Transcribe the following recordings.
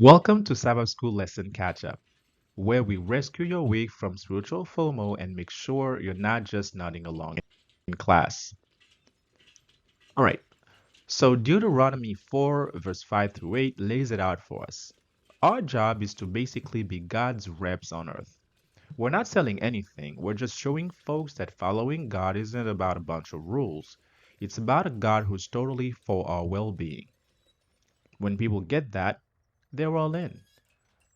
Welcome to Sabbath School Lesson Catchup, where we rescue your week from spiritual FOMO and make sure you're not just nodding along in class. All right, so Deuteronomy 4, verse 5 through 8 lays it out for us. Our job is to basically be God's reps on earth. We're not selling anything, we're just showing folks that following God isn't about a bunch of rules. It's about a God who's totally for our well being. When people get that, they're all in.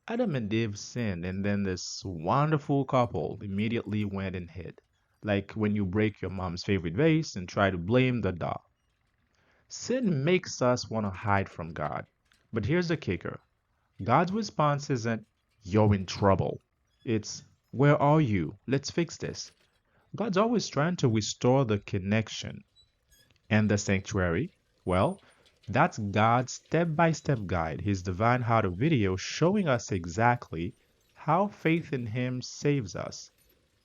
Adam and Eve sinned, and then this wonderful couple immediately went and hid. Like when you break your mom's favorite vase and try to blame the doll. Sin makes us want to hide from God. But here's the kicker, God's response isn't, "You're in trouble." It's, "Where are you? Let's fix this." God's always trying to restore the connection. And the sanctuary? Well, that's God's step by step guide, His divine how to video showing us exactly how faith in Him saves us.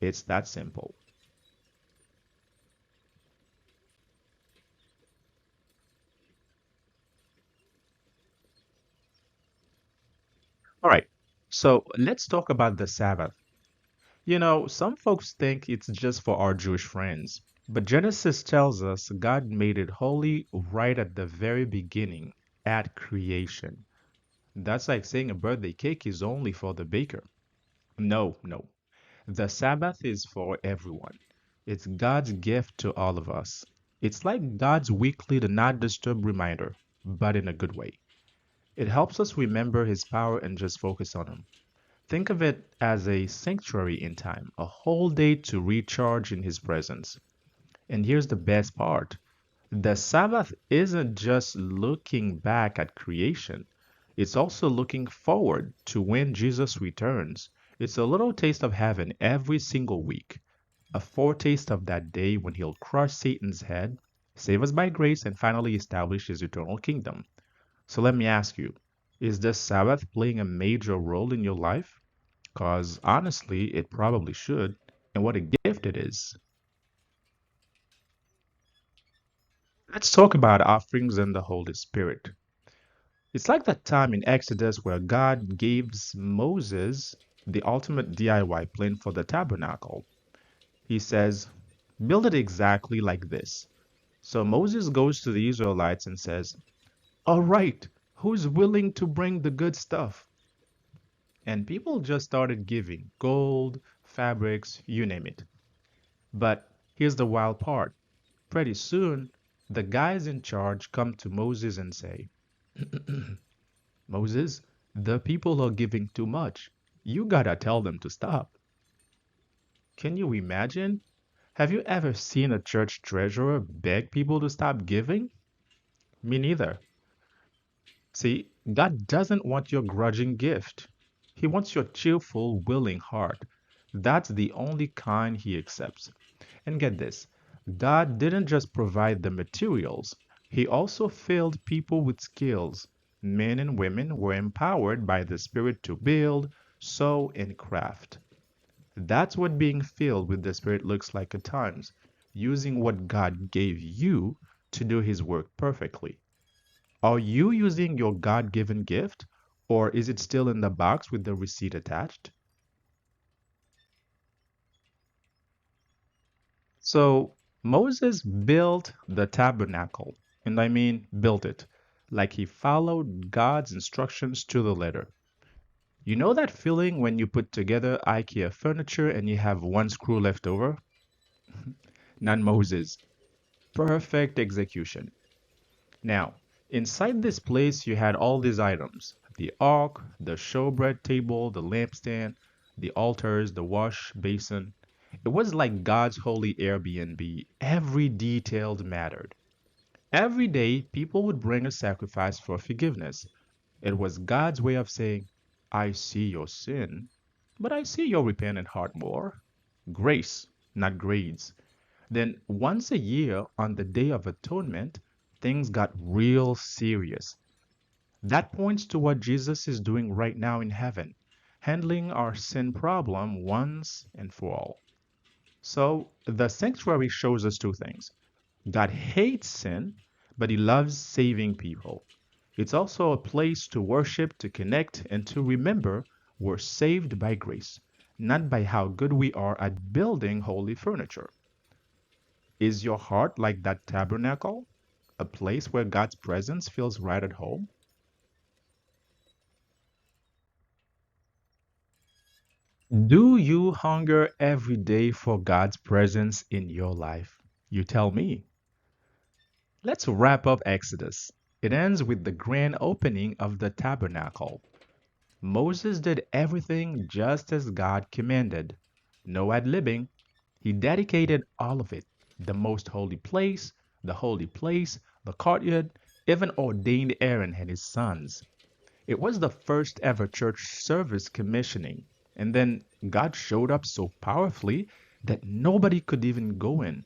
It's that simple. All right, so let's talk about the Sabbath. Some folks think it's just for our Jewish friends, but Genesis tells us God made it holy right at the very beginning, at creation. That's like saying a birthday cake is only for the baker. No, no. The Sabbath is for everyone. It's God's gift to all of us. It's like God's weekly do not disturb reminder, but in a good way. It helps us remember His power and just focus on Him. Think of it as a sanctuary in time, a whole day to recharge in His presence. And here's the best part, the Sabbath isn't just looking back at creation, it's also looking forward to when Jesus returns. It's a little taste of heaven every single week, a foretaste of that day when he'll crush Satan's head, save us by grace, and finally establish his eternal kingdom. So let me ask you, is the Sabbath playing a major role in your life? Because honestly, it probably should. And what a gift it is. Let's talk about offerings and the Holy Spirit. It's like that time in Exodus where God gives Moses the ultimate DIY plan for the tabernacle. He says, "Build it exactly like this." So Moses goes to the Israelites and says, "All right, who's willing to bring the good stuff?" And people just started giving gold, fabrics, you name it. But here's the wild part. Pretty soon, the guys in charge come to Moses and say, "Moses, the people are giving too much. You gotta tell them to stop." Can you imagine? Have you ever seen a church treasurer beg people to stop giving? Me neither. See, God doesn't want your grudging gift. He wants your cheerful, willing heart. That's the only kind He accepts. And get this, God didn't just provide the materials, He also filled people with skills. Men and women were empowered by the Spirit to build, sew, and craft. That's what being filled with the Spirit looks like at times, using what God gave you to do His work perfectly. Are you using your God given gift, or is it still in the box with the receipt attached? So Moses built the tabernacle, and I mean built it, like he followed God's instructions to the letter. You know that feeling when you put together IKEA furniture and you have one screw left over? Not Moses. Perfect execution. Now, inside this place, you had all these items, the ark, the showbread table, the lampstand, the altars, the wash basin. It was like God's holy Airbnb. Every detail mattered. Every day, people would bring a sacrifice for forgiveness. It was God's way of saying, "I see your sin, but I see your repentant heart more." Grace, not grades. Then, once a year, on the Day of Atonement, things got real serious. That points to what Jesus is doing right now in heaven, handling our sin problem once and for all. So, the sanctuary shows us two things. God hates sin, but he loves saving people. It's also a place to worship, to connect, and to remember we're saved by grace, not by how good we are at building holy furniture. Is your heart like that tabernacle? A place where God's presence feels right at home? Do you hunger every day for God's presence in your life? You tell me. Let's wrap up Exodus. It ends with the grand opening of the tabernacle. Moses did everything just as God commanded. No ad-libbing. He dedicated all of it. The most holy place, the courtyard, even ordained Aaron and his sons. It was the first ever church service commissioning. And then God showed up so powerfully that nobody could even go in.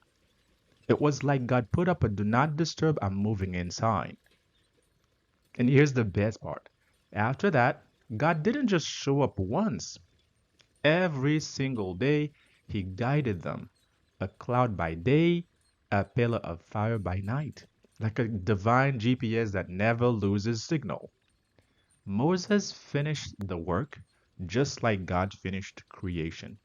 It was like God put up a do not disturb, I'm moving in sign. And here's the best part. After that, God didn't just show up once. Every single day, He guided them. A cloud by day, a pillar of fire by night. Like a divine GPS that never loses signal. Moses finished the work just like God finished creation.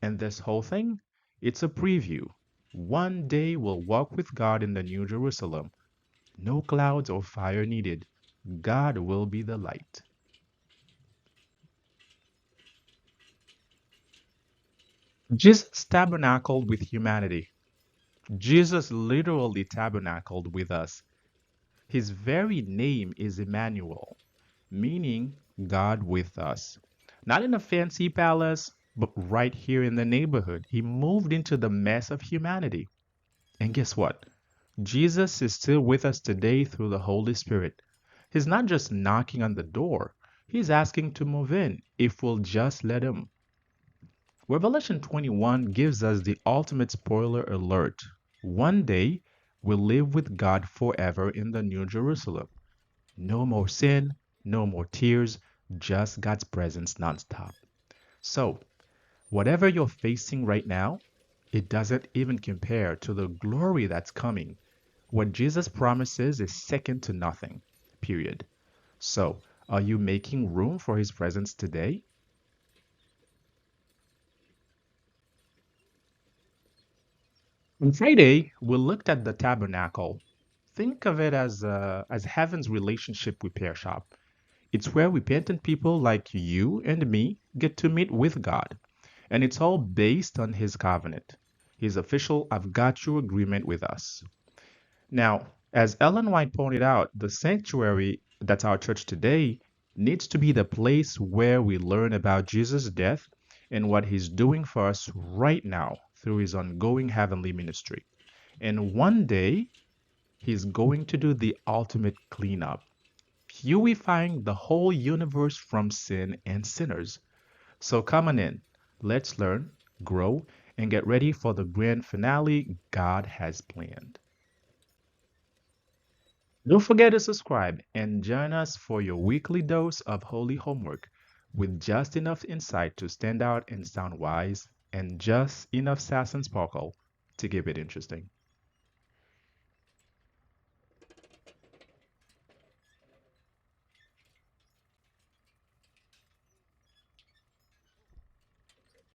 And this whole thing, it's a preview. One day we'll walk with God in the New Jerusalem. No clouds or fire needed. God will be the light. Jesus tabernacled with humanity. Jesus literally tabernacled with us. His very name is Emmanuel, meaning God with us. Not in a fancy palace, but right here in the neighborhood. He moved into the mess of humanity. And guess what? Jesus is still with us today through the Holy Spirit. He's not just knocking on the door, he's asking to move in if we'll just let him. Revelation 21 gives us the ultimate spoiler alert. One day, we'll live with God forever in the New Jerusalem. No more sin, no more tears, just God's presence nonstop. So, whatever you're facing right now, it doesn't even compare to the glory that's coming. What Jesus promises is second to nothing, period. So, are you making room for his presence today? On Friday, we looked at the tabernacle. Think of it as heaven's relationship repair shop. It's where repentant people like you and me get to meet with God. And it's all based on his covenant, his official I've got you agreement with us. Now, as Ellen White pointed out, the sanctuary that's our church today needs to be the place where we learn about Jesus' death and what he's doing for us right now through his ongoing heavenly ministry. And one day, he's going to do the ultimate cleanup, purifying the whole universe from sin and sinners. So come on in. Let's learn, grow, and get ready for the grand finale God has planned. Don't forget to subscribe and join us for your weekly dose of holy homework with just enough insight to stand out and sound wise, and just enough sass and sparkle to keep it interesting.